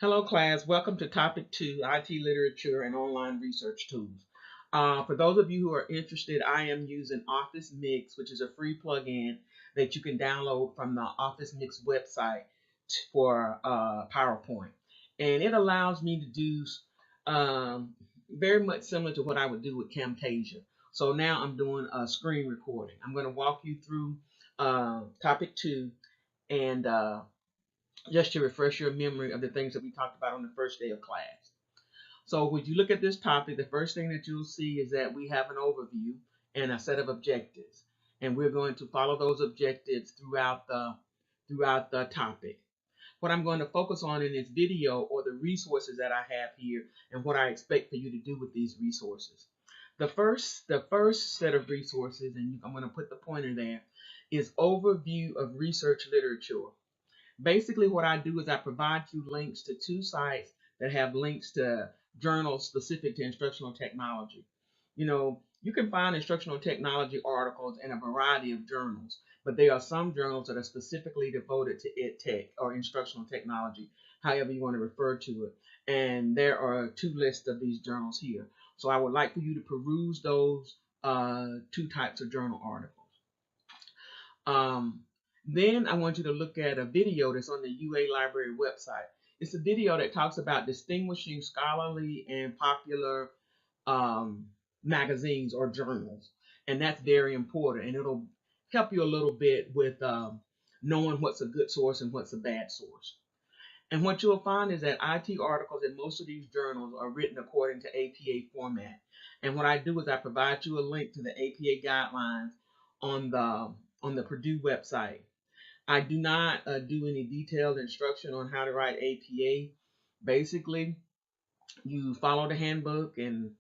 Hello class, welcome to topic 2, IT literature and online research tools. For those of you who are interested, I am using Office Mix, which is a free plugin that you can download from the Office Mix website for PowerPoint. And it allows me to do very much similar to what I would do with Camtasia. So now I'm doing a screen recording. I'm going to walk you through topic 2 and just to refresh your memory of the things that we talked about on the first day of class. So when you look at this topic, the first thing that you'll see is that we have an overview and a set of objectives. And we're going to follow those objectives throughout the topic. What I'm going to focus on in this video are the resources that I have here and what I expect for you to do with these resources. The first set of resources, and I'm going to put the pointer there, is overview of research literature. Basically, what I do is I provide you links to 2 sites that have links to journals specific to instructional technology. You can find instructional technology articles in a variety of journals, but there are some journals that are specifically devoted to EdTech or instructional technology, however you want to refer to it. And there are 2 lists of these journals here. So I would like for you to peruse those 2 types of journal articles. Then I want you to look at a video that's on the UA Library website. It's a video that talks about distinguishing scholarly and popular magazines or journals. And that's very important. And it'll help you a little bit with knowing what's a good source and what's a bad source. And what you'll find is that IT articles in most of these journals are written according to APA format. And what I do is I provide you a link to the APA guidelines on the Purdue website. I do not do any detailed instruction on how to write APA. Basically, you follow the handbook, and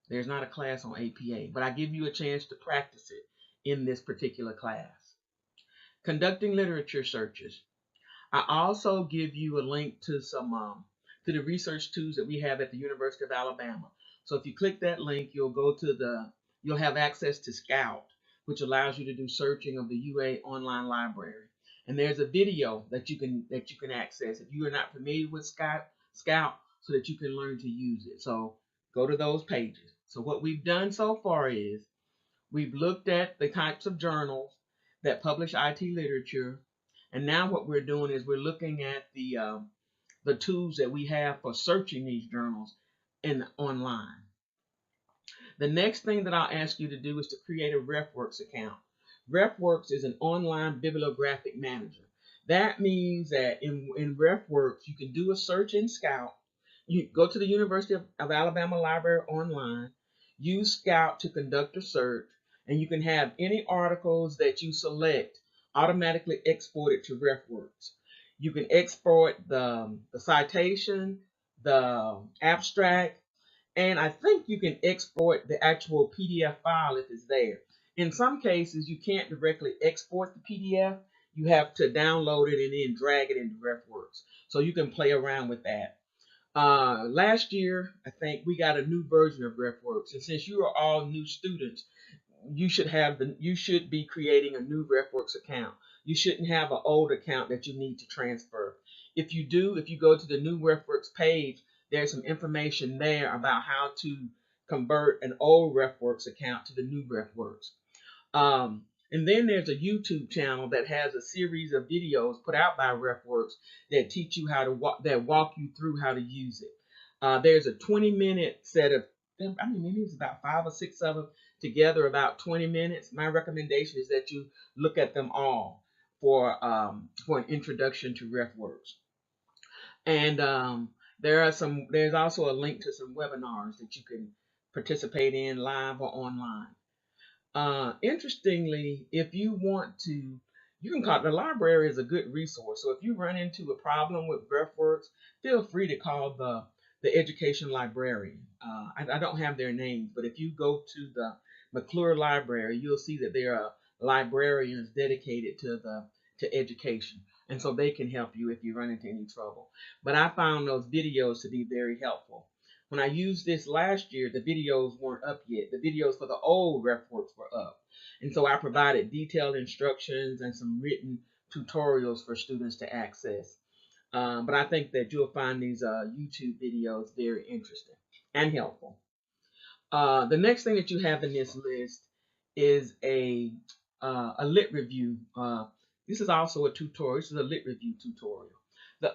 there's not a class on APA, but I give you a chance to practice it in this particular class. Conducting literature searches. I also give you a link to to the research tools that we have at the University of Alabama. So if you click that link, you'll have access to Scout, which allows you to do searching of the UA online library. And there's a video that you can access if you are not familiar with Scout, so that you can learn to use it. So go to those pages. So what we've done so far is we've looked at the types of journals that publish IT literature, and now what we're doing is we're looking at the tools that we have for searching these journals online. The next thing that I'll ask you to do is to create a RefWorks account. RefWorks is an online bibliographic manager. That means that in RefWorks, you can do a search in Scout. You go to the University of Alabama Library online, use Scout to conduct a search, and you can have any articles that you select automatically exported to RefWorks. You can export the citation, the abstract, and I think you can export the actual PDF file if it's there. In some cases, you can't directly export the PDF. You have to download it and then drag it into RefWorks. So you can play around with that. Last year, I think we got a new version of RefWorks. And since you are all new students, you should be creating a new RefWorks account. You shouldn't have an old account that you need to transfer. If you do, if you go to the new RefWorks page, there's some information there about how to convert an old RefWorks account to the new RefWorks. And then there's a YouTube channel that has a series of videos put out by RefWorks that teach you how to walk you through how to use it. There's a 20-minute set of, maybe it's about 5 or 6 of them together, about 20 minutes. My recommendation is that you look at them all for an introduction to RefWorks. And there's also a link to some webinars that you can participate in live or online. Interestingly, if you want to, you can call the library is a good resource. So if you run into a problem with RefWorks, feel free to call the education librarian. I don't have their names, but if you go to the McClure Library, you'll see that there are librarians dedicated to education. And so they can help you if you run into any trouble. But I found those videos to be very helpful. When I used this last year, the videos weren't up yet. The videos for the old RefWorks were up. And so I provided detailed instructions and some written tutorials for students to access. But I think that you'll find these YouTube videos very interesting and helpful. The next thing that you have in this list is a lit review. This is also a tutorial. This is a lit review tutorial. The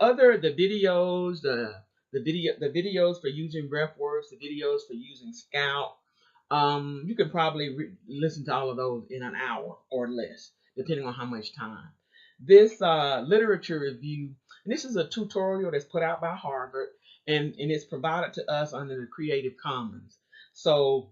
videos, the videos for using RefWorks, the videos for using Scout. You can probably listen to all of those in an hour or less, depending on how much time. This literature review, and this is a tutorial that's put out by Harvard, and it's provided to us under the Creative Commons. So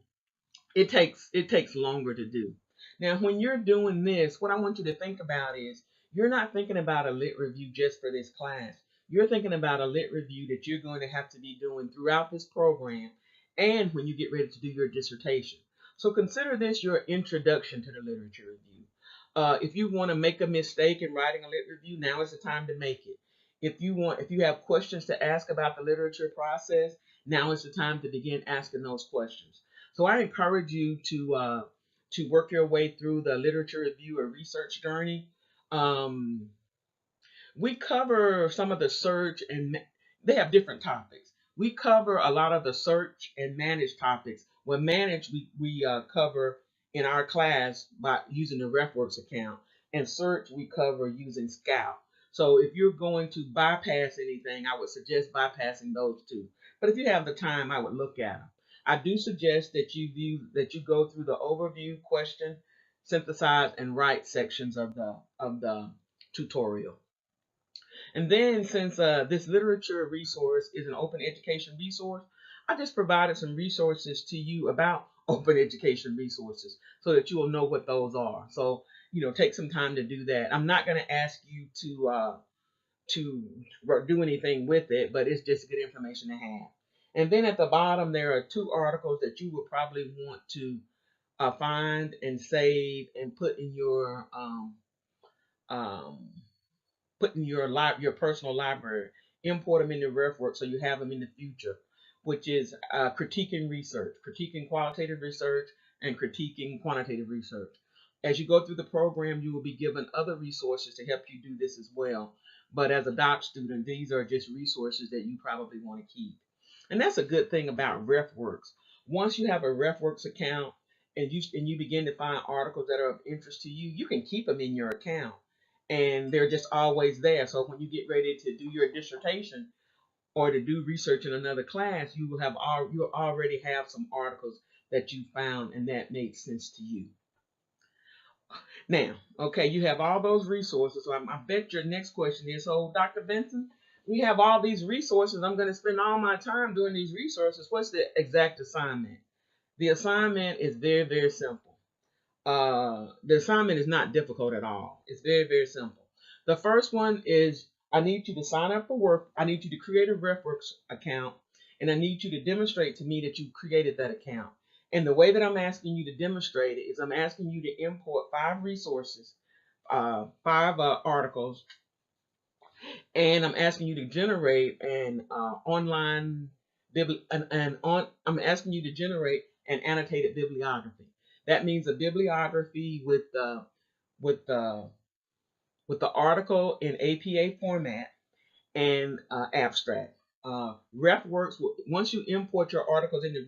it takes longer to do. Now, when you're doing this, what I want you to think about is you're not thinking about a lit review just for this class. You're thinking about a lit review that you're going to have to be doing throughout this program and when you get ready to do your dissertation. So consider this your introduction to the literature review. If you want to make a mistake in writing a lit review, now is the time to make it. If you have questions to ask about the literature process, now is the time to begin asking those questions. So I encourage you to work your way through the literature review or research journey. Um, we cover some of the search, and they have different topics. We cover a lot of the search and manage topics. Well, manage we cover in our class by using the RefWorks account, and search we cover using Scout. So if you're going to bypass anything, I would suggest bypassing those two. But if you have the time, I would look at them. I do suggest that you go through the overview, question, synthesize, and write sections of the tutorial. And then, since this literature resource is an open education resource, I just provided some resources to you about open education resources so that you will know what those are. So, take some time to do that. I'm not going to ask you to do anything with it, but it's just good information to have. And then at the bottom, there are two articles that you would probably want to find and save and um, put in your personal library, import them into RefWorks so you have them in the future, which is critiquing research, critiquing qualitative research, and critiquing quantitative research. As you go through the program, you will be given other resources to help you do this as well. But as a doc student, these are just resources that you probably want to keep. And that's a good thing about RefWorks. Once you have a RefWorks account and you begin to find articles that are of interest to you, you can keep them in your account and they're just always there. So when you get ready to do your dissertation or to do research in another class, you'll already have some articles that you found and that made sense to you. Now, okay, you have all those resources. So I bet your next question is, so Dr. Benson, we have all these resources. I'm going to spend all my time doing these resources. What's the exact assignment? The assignment is very, very simple. The assignment is not difficult at all. It's very, very simple. The first one is I need you to sign up for work. I need you to create a RefWorks account, and I need you to demonstrate to me that you created that account. And the way that I'm asking you to demonstrate it is I'm asking you to import 5 resources, 5 articles, and I'm asking you to generate an online I'm asking you to generate an annotated bibliography. That means a bibliography with the article in APA format and abstract. RefWorks, once you import your articles into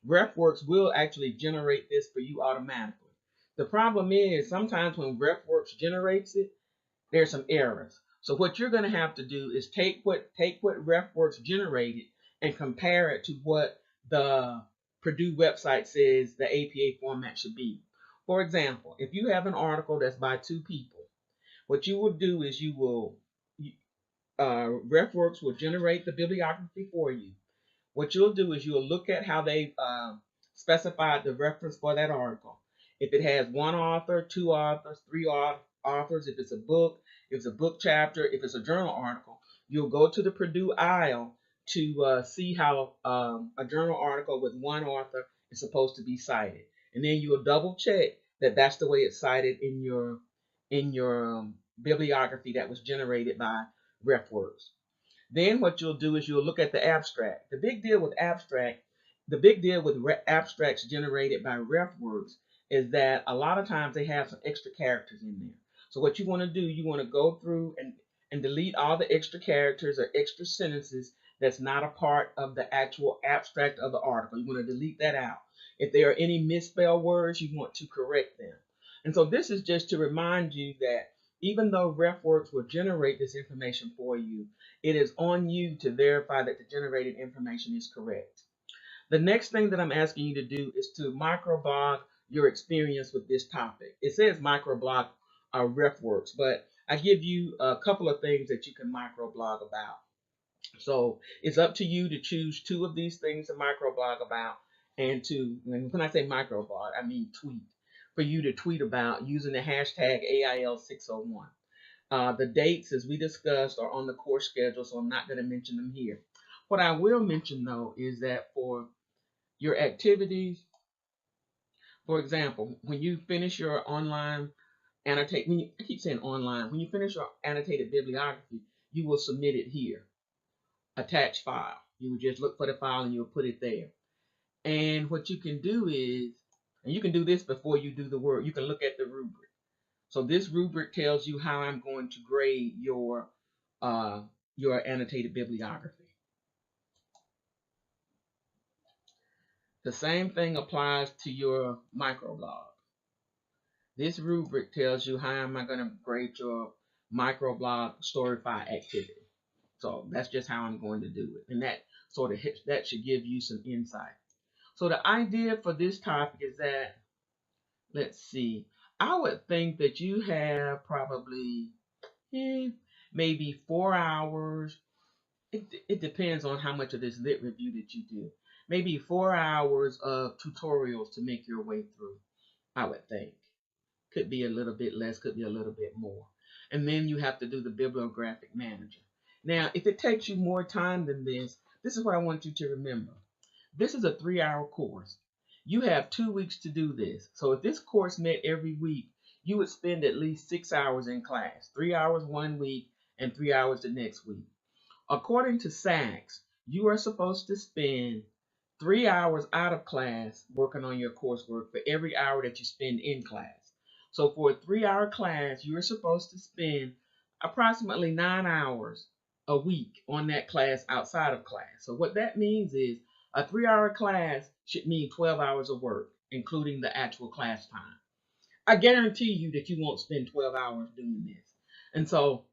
RefWorks will actually generate this for you automatically. The problem is sometimes when RefWorks generates it, there's some errors. So what you're going to have to do is take what RefWorks generated and compare it to what the Purdue website says the APA format should be. For example, if you have an article that's by 2 people, what you will do is RefWorks will generate the bibliography for you. What you'll do is you'll look at how they specified the reference for that article. If it has 1 author, 2 authors, 3 authors, if it's a book, if it's a book chapter, if it's a journal article, you'll go to the Purdue AIL to see how a journal article with 1 author is supposed to be cited. And then you'll double check that that's the way it's cited in your bibliography that was generated by RefWorks. Then what you'll do is you'll look at the abstract. The big deal with abstracts generated by RefWorks is that a lot of times they have some extra characters in there. So what you want to do, you want to go through and delete all the extra characters or extra sentences that's not a part of the actual abstract of the article. You want to delete that out. If there are any misspelled words, you want to correct them. And so this is just to remind you that even though RefWorks will generate this information for you, it is on you to verify that the generated information is correct. The next thing that I'm asking you to do is to microblog your experience with this topic. It says microblog RefWorks, but I give you a couple of things that you can microblog about. So it's up to you to choose two of these things to microblog about, and when I say microblog, I mean tweet, for you to tweet about using the hashtag AIL601. The dates, as we discussed, are on the course schedule, so I'm not going to mention them here. What I will mention, though, is that for your activities, for example, when you finish your online I keep saying online, when you finish your annotated bibliography, you will submit it here, attach file. You would just look for the file and you'll put it there. And what you can do is, and you can do this before you do the work, you can look at the rubric. So this rubric tells you how I'm going to grade your annotated bibliography. The same thing applies to your microblog. This rubric tells you how am I going to grade your microblog Storyfy activity. So that's just how I'm going to do it. And that should give you some insight. So the idea for this topic is that, let's see, I would think that you have probably maybe 4 hours. It depends on how much of this lit review that you do. Maybe 4 hours of tutorials to make your way through, I would think. Could be a little bit less, could be a little bit more. And then you have to do the bibliographic manager. Now, if it takes you more time than this is what I want you to remember. This is a 3-hour course. You have 2 weeks to do this. So if this course met every week, you would spend at least 6 hours in class. 3 hours one week and 3 hours the next week. According to SACS, you are supposed to spend 3 hours out of class working on your coursework for every hour that you spend in class. So for a 3-hour class, you're supposed to spend approximately 9 hours a week on that class outside of class. So what that means is a 3-hour class should mean 12 hours of work, including the actual class time. I guarantee you that you won't spend 12 hours doing this. And so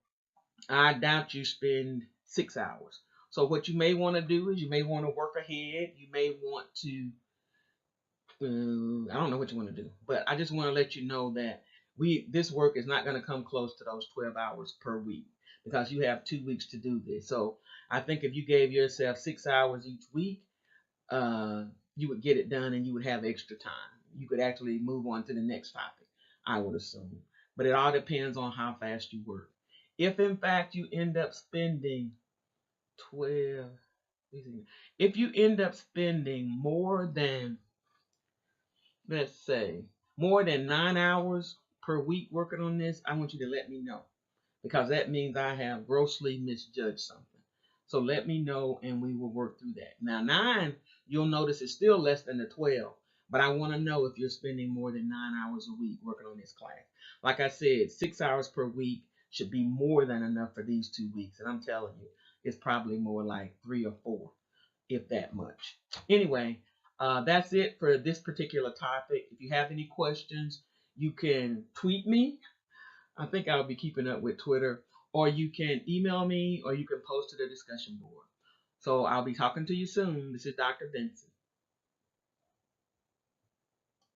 I doubt you spend 6 hours. So what you may want to do is you may want to work ahead. You may want to I don't know what you want to do, but I just want to let you know that this work is not going to come close to those 12 hours per week because you have 2 weeks to do this. So I think if you gave yourself 6 hours each week, you would get it done and you would have extra time. You could actually move on to the next topic, I would assume. But it all depends on how fast you work. If in fact you end up spending 12, if you end up spending more than, let's say, more than 9 hours per week working on this, I want you to let me know, because that means I have grossly misjudged something. So let me know and we will work through that. Now 9, you'll notice it's still less than the 12, but I want to know if you're spending more than 9 hours a week working on this class. Like I said, 6 hours per week should be more than enough for these 2 weeks. And I'm telling you, it's probably more like 3 or 4, if that much. Anyway, that's it for this particular topic. If you have any questions, you can tweet me. I think I'll be keeping up with Twitter. Or you can email me, or you can post to the discussion board. So I'll be talking to you soon. This is Dr. Benson.